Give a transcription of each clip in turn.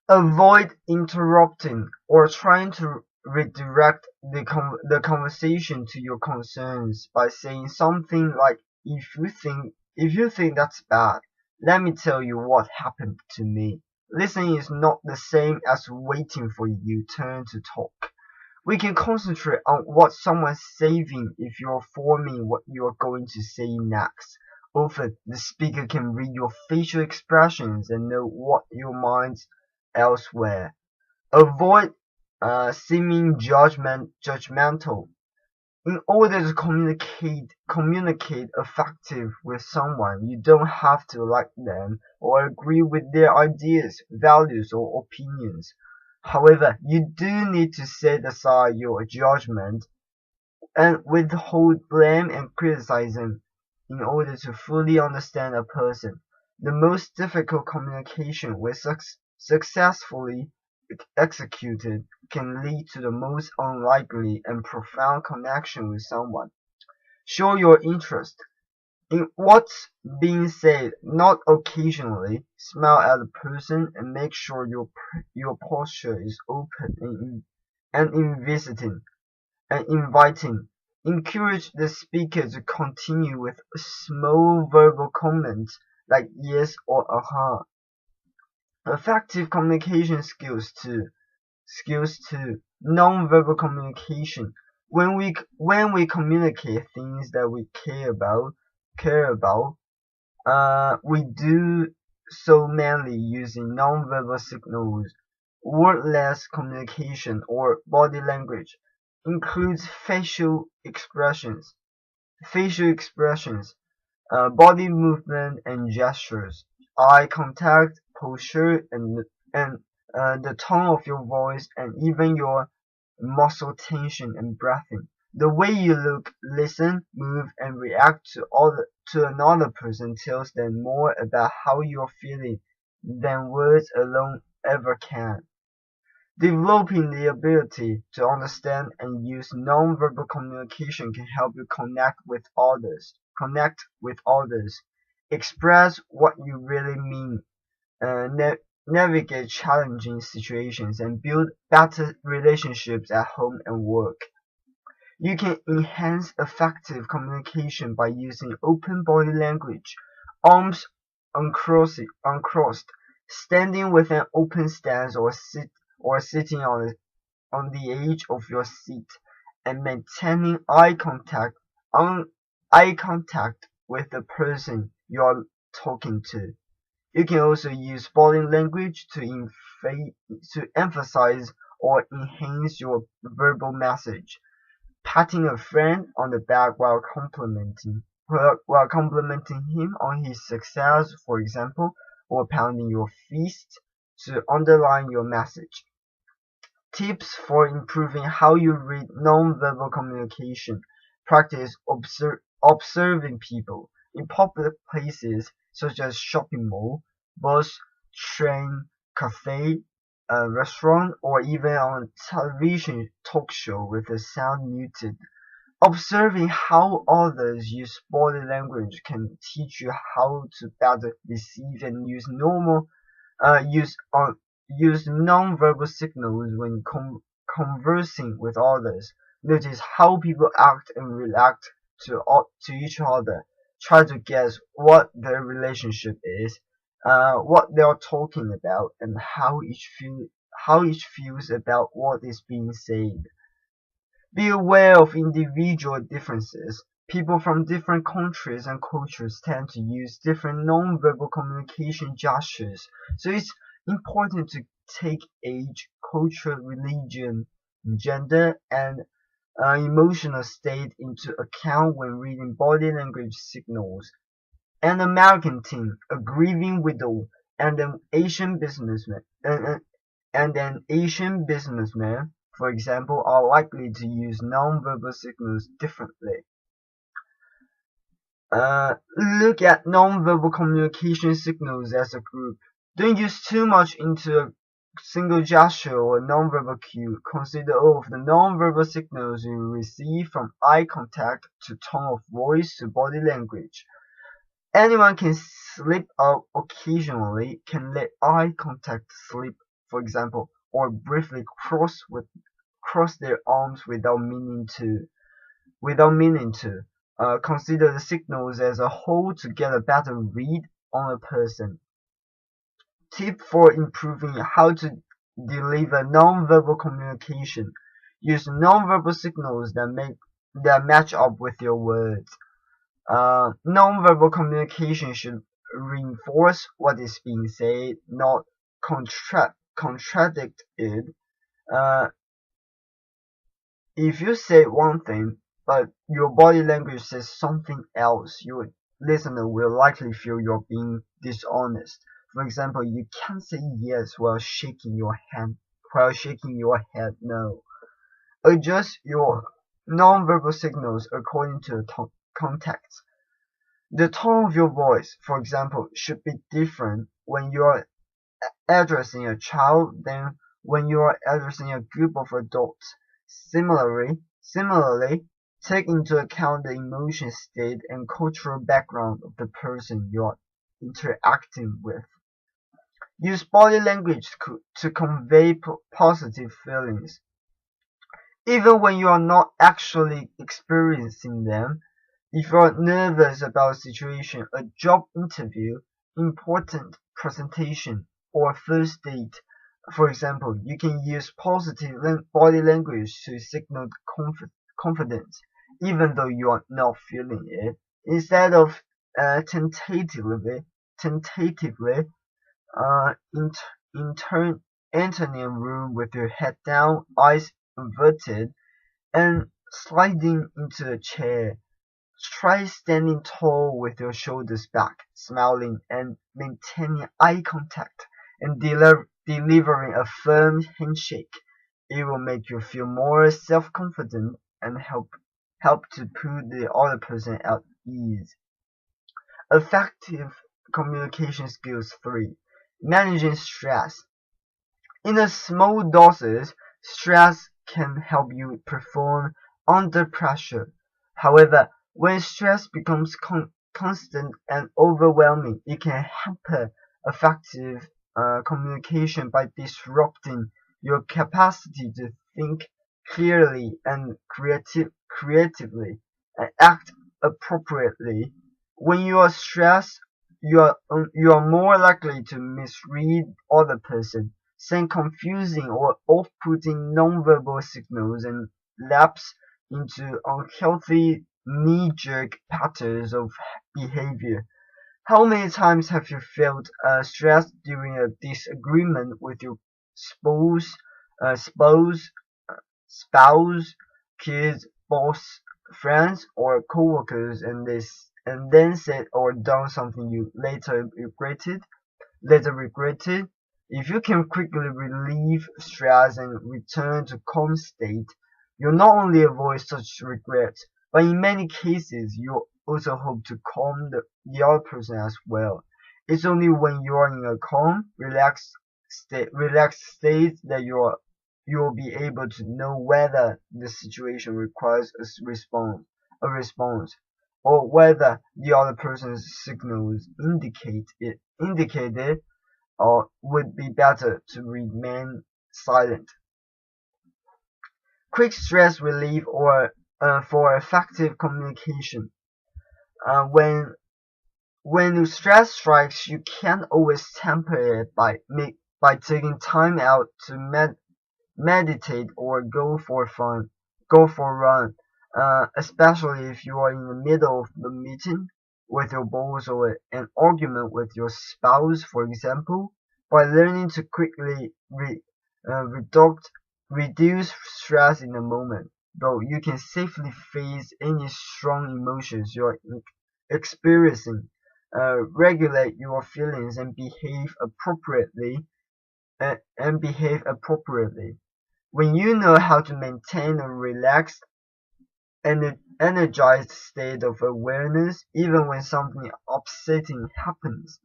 Avoid interrupting or trying to redirect the conversation to your concerns by saying something like, if you think that's bad, let me tell you what happened to me. Listening is not the same as waiting for your turn to talk. We can concentrate on what someone's saying if you're forming what you're going to say next. Often, the speaker can read your facial expressions and know what your mind's elsewhere. Avoid seeming judgmental. In order to communicate effective with someone, you don't have to like them or agree with their ideas, values, or opinions. However, you do need to set aside your judgment and withhold blame and criticism in order to fully understand a person. The most difficult communication, when successfully executed, can lead to the most unlikely and profound connection with someone. Show your interest in what's being said, not occasionally. Smile at the person and make sure your posture is open and inviting. Encourage the speaker to continue with small verbal comments like yes or aha. Effective communication skills 2. Non-verbal communication. When we communicate things that we care about, we do so mainly using non-verbal signals. Wordless communication or body language includes facial expressions, body movement and gestures, eye contact, posture, and the tone of your voice, and even your muscle tension and breathing. The way you look, listen, move, and react to another person tells them more about how you're feeling than words alone ever can. Developing the ability to understand and use nonverbal communication can help you connect with others, express what you really mean, navigate challenging situations, and build better relationships at home and work. You can enhance effective communication by using open body language, arms uncrossed, standing with an open stance, or sitting on the edge of your seat, and maintaining eye contact with the person you are talking to. You can also use body language to emphasize or enhance your verbal message. Patting a friend on the back while complimenting him on his success, for example, or pounding your fist to underline your message. Tips for improving how you read nonverbal communication. Practice observing people in public places such as shopping mall, bus, train, cafe, restaurant, or even on television talk show with the sound muted. Observing how others use body language can teach you how to better receive and use non-verbal signals when conversing with others. Notice how people act and react to each other. Try to guess what their relationship is, what they are talking about, and how each feels about what is being said. Be aware of individual differences. People from different countries and cultures tend to use different non-verbal communication gestures, so it's important to take age, culture, religion, gender, and emotional state into account when reading body language signals. An American teen, a grieving widow, and an Asian businessman, for example, are likely to use nonverbal signals differently. Look at nonverbal communication signals as a group. Don't use too much into a single gesture or nonverbal cue. Consider all of the nonverbal signals you receive, from eye contact to tone of voice to body language. Anyone can slip up occasionally, can let eye contact slip for example, or briefly cross their arms without meaning to. Consider the signals as a whole to get a better read on a person. Tip for improving how to deliver nonverbal communication. Use nonverbal signals that match up with your words. Nonverbal communication should reinforce what is being said, not contradict it. Uh, if you say one thing, but your body language says something else, your listener will likely feel you're being dishonest. For example, you can't say yes while shaking your head no. Adjust your nonverbal signals according to the context. The tone of your voice, for example, should be different when you are addressing a child than when you are addressing a group of adults. Similarly, take into account the emotion state and cultural background of the person you are interacting with. Use body language to convey positive feelings. Even when you are not actually experiencing them, if you are nervous about a situation, a job interview, important presentation, or first date, for example, you can use positive body language to signal confidence, even though you are not feeling it. Instead of tentatively entering a room with your head down, eyes averted, and sliding into a chair. Try standing tall with your shoulders back, smiling and maintaining eye contact, and delivering a firm handshake. It will make you feel more self-confident and help to put the other person at ease. Effective communication skills 3. Managing stress. In a small doses, stress can help you perform under pressure. However, when stress becomes constant and overwhelming, it can hamper effective communication by disrupting your capacity to think clearly and creatively and act appropriately. When you are stressed, you are more likely to misread other person, send confusing or off-putting nonverbal signals, and lapse into unhealthy knee-jerk patterns of behavior. How many times have you felt stressed during a disagreement with your spouse, uh, spouse, spouse, kids, boss, friends, or coworkers, and then said or done something you later regretted? If you can quickly relieve stress and return to calm state, you'll not only avoid such regrets, but in many cases you also hope to calm the other person as well. It's only when you are in a calm, relaxed state that you will be able to know whether the situation requires a response, or whether the other person's signals indicated or would be better to remain silent. Quick stress relief or for effective communication. Uh, when when stress strikes, you can't always temper it by taking time out to meditate or go for a run. Especially if you are in the middle of the meeting with your boss or an argument with your spouse, for example. By learning to quickly reduce stress in the moment, though you can safely face any strong emotions you are experiencing, regulate your feelings and behave appropriately. When you know how to maintain a relaxed and energized state of awareness, even when something upsetting happens,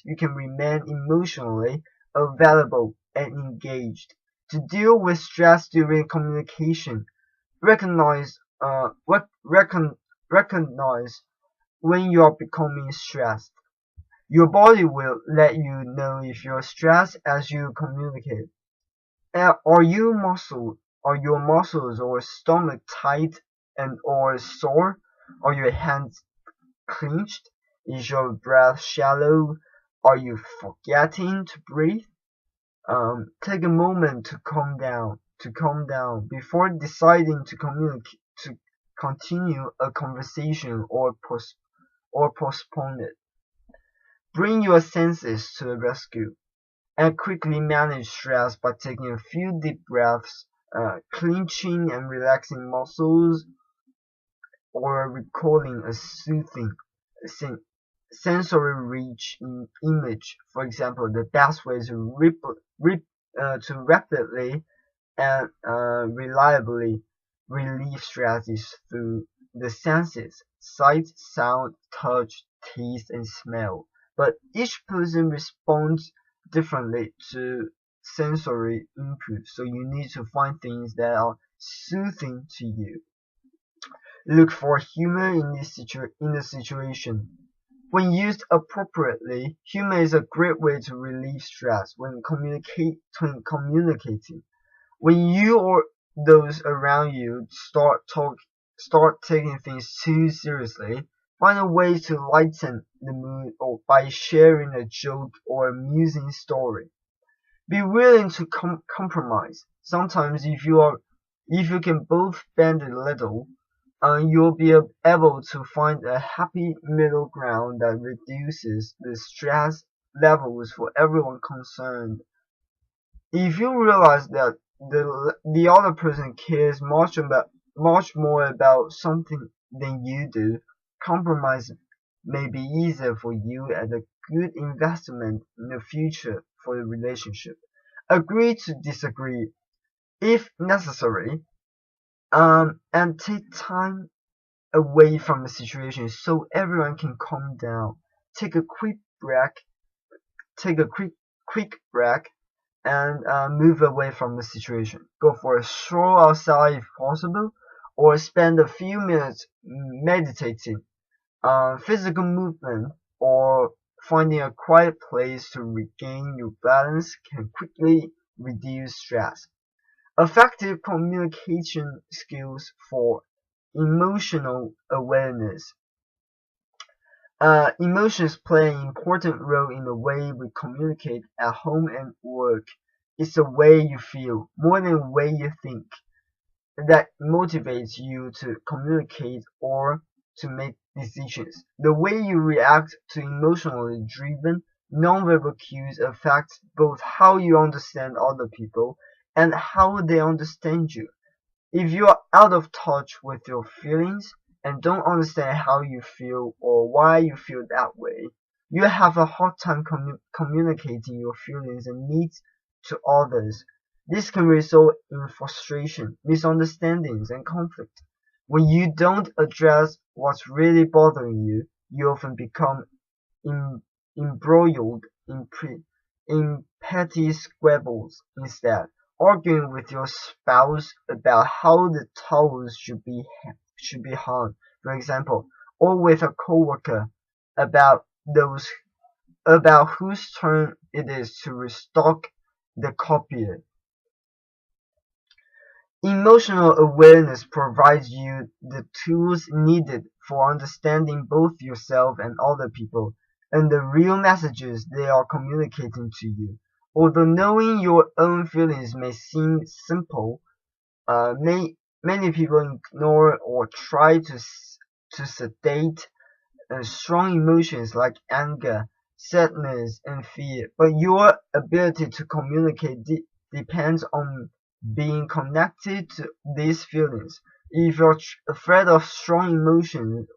you can remain emotionally available and engaged. To deal with stress during communication, recognize recognize when you are becoming stressed. Your body will let you know if you're stressed as you communicate. Are your muscles or stomach tight and or sore? Are your hands clenched? Is your breath shallow? Are you forgetting to breathe? Take a moment to calm down before deciding to continue a conversation or postpone it. Bring your senses to the rescue and quickly manage stress by taking a few deep breaths, clenching and relaxing muscles, or recalling a soothing, sensory-rich image. For example, the best way to rapidly and reliably relieve stress is through the senses: sight, sound, touch, taste, and smell. But each person responds differently to sensory input, so you need to find things that are soothing to you. Look for humor in the situation. When used appropriately, humor is a great way to relieve stress when communicating. When you or those around you start taking things too seriously, find a way to lighten the mood or by sharing a joke or amusing story. Be willing to compromise. Sometimes if you can both bend a little, you'll be able to find a happy middle ground that reduces the stress levels for everyone concerned. If you realize that the other person cares much more about something than you do, compromise may be easier for you and a good investment in the future for the relationship. Agree to disagree if necessary, and take time away from the situation so everyone can calm down. Take a quick break. Take a quick break and move away from the situation. Go for a stroll outside if possible, or spend a few minutes meditating. Physical movement or finding a quiet place to regain your balance can quickly reduce stress. Effective communication skills for emotional awareness. Emotions play an important role in the way we communicate at home and work. It's the way you feel, more than the way you think, that motivates you to communicate or to make decisions. The way you react to emotionally driven, nonverbal cues affect both how you understand other people and how they understand you. If you are out of touch with your feelings and don't understand how you feel or why you feel that way, you have a hard time communicating your feelings and needs to others. This can result in frustration, misunderstandings, and conflict. When you don't address what's really bothering you, you often become embroiled in petty squabbles instead, arguing with your spouse about how the towels should be hung, for example, or with a coworker about whose turn it is to restock the copier. Emotional awareness provides you the tools needed for understanding both yourself and other people, and the real messages they are communicating to you. Although knowing your own feelings may seem simple, many people ignore or try to sedate strong emotions like anger, sadness, and fear. But your ability to communicate depends on being connected to these feelings. If you're afraid of strong emotions,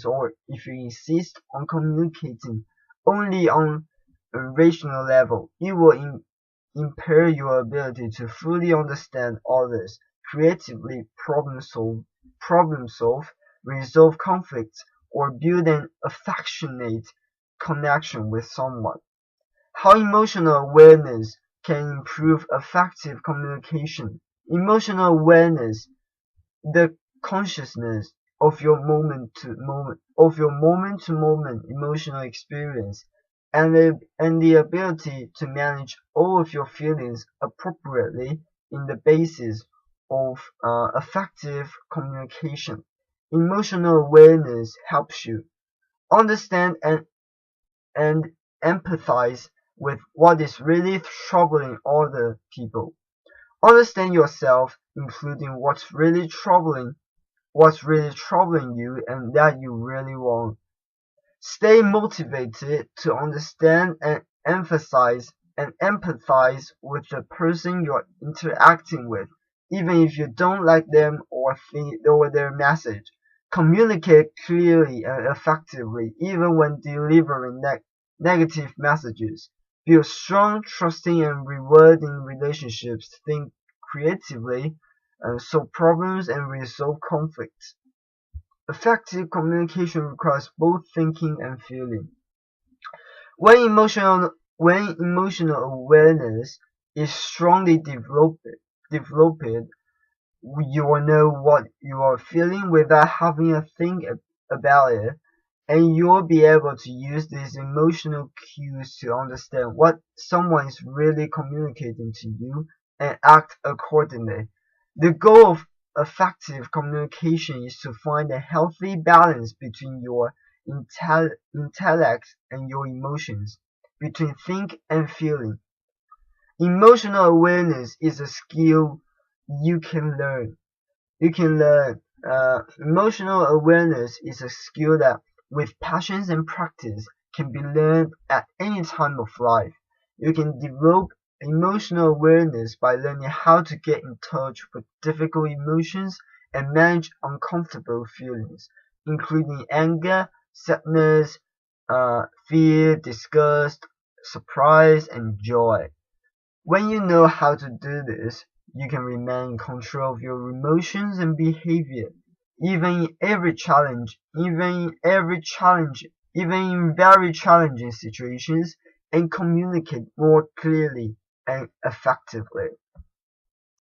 or if you insist on communicating only on a rational level, it will impair your ability to fully understand others, creatively problem solve, resolve conflicts, or build an affectionate connection with someone. How emotional awareness can improve effective communication. Emotional awareness, the consciousness of your moment to moment emotional experience, and the ability to manage all of your feelings appropriately in the basis of effective communication. Emotional awareness helps you understand and empathize with what is really troubling other people. Understand yourself, including what's really troubling you and that you really want. Stay motivated to understand and emphasize and empathize with the person you're interacting with, even if you don't like them or their message. Communicate clearly and effectively, even when delivering negative messages. Build strong, trusting, and rewarding relationships. Think creatively, and solve problems and resolve conflicts. Effective communication requires both thinking and feeling. When emotional awareness is strongly developed, you will know what you are feeling without having to think about it, and you will be able to use these emotional cues to understand what someone is really communicating to you and act accordingly. The goal of effective communication is to find a healthy balance between your intellect and your emotions, between think and feeling. Emotional awareness is a skill you can learn. Emotional awareness is a skill that, with patience and practice, can be learned at any time of life. You can develop emotional awareness by learning how to get in touch with difficult emotions and manage uncomfortable feelings, including anger, sadness, fear, disgust, surprise, and joy. When you know how to do this, you can remain in control of your emotions and behavior, even in very challenging situations, and communicate more clearly and effectively.